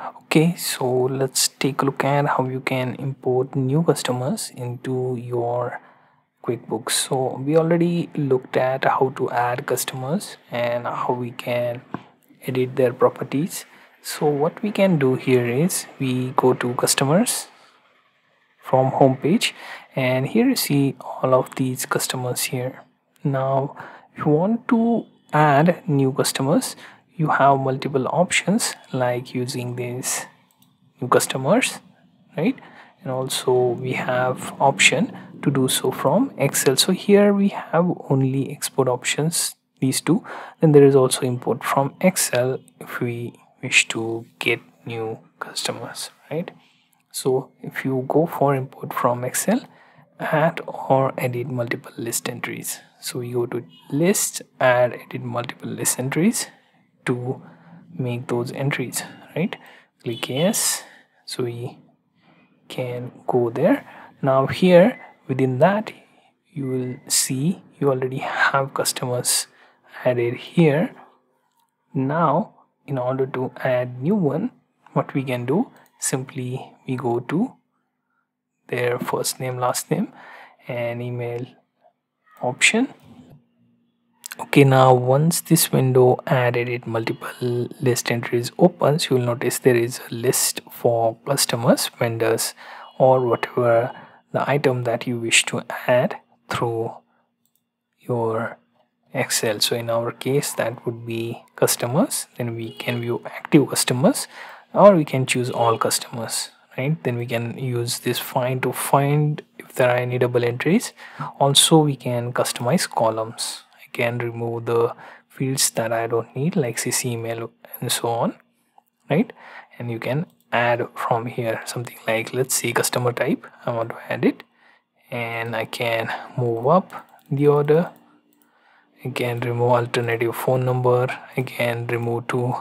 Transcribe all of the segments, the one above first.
Okay, so let's take a look at how you can import new customers into your QuickBooks. So we already looked at how to add customers and how we can edit their properties. So what we can do here is we go to customers from home page, and here you see all of these customers here. Now if you want to add new customers, you have multiple options like using these new customers, right? And also we have option to do so from Excel. So here we have only export options, these two. Then there is also import from Excel if we wish to get new customers, right? So if you go for import from Excel, add or edit multiple list entries. So we go to list, add, edit multiple list entries to make those entries, right? Click yes. So we can go there. Now here within that you will see you already have customers added here. Now in order to add new one, what we can do, simply we go to their first name, last name and email option. Okay, now once this window add edit multiple list entries opens, you will notice there is a list for customers, vendors or whatever the item that you wish to add through your Excel. So in our case that would be customers. Then we can view active customers or we can choose all customers, right? Then we can use this find to find if there are any double entries. Also we can customize columns. I can remove the fields that I don't need like CC email and so on, right? And you can add from here something like, let's see, customer type. I want to add it and I can move up the order. I can remove alternative phone number. I can remove to,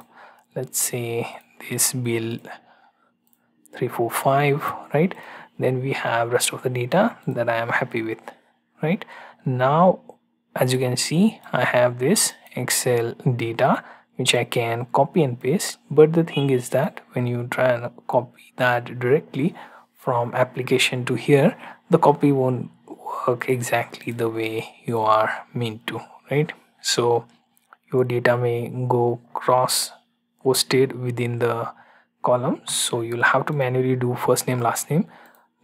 let's say, this bill 345, right? Then we have rest of the data that I am happy with, right? Now as you can see, I have this Excel data which I can copy and paste, but the thing is that when you try and copy that directly from application to here, the copy won't work exactly the way you are meant to, right? So your data may go cross posted within the columns, so you'll have to manually do first name, last name,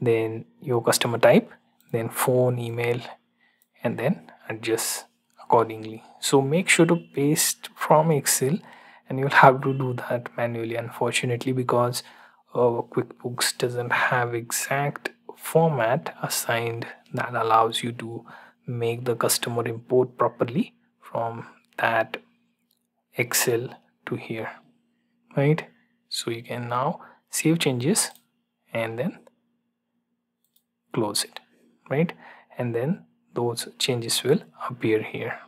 then your customer type, then phone, email, and then adjust accordingly. So make sure to paste from Excel, and you'll have to do that manually, unfortunately, because QuickBooks doesn't have exact format assigned that allows you to make the customer import properly from that Excel to here, right? So you can now save changes and then close it, right? And then those changes will appear here.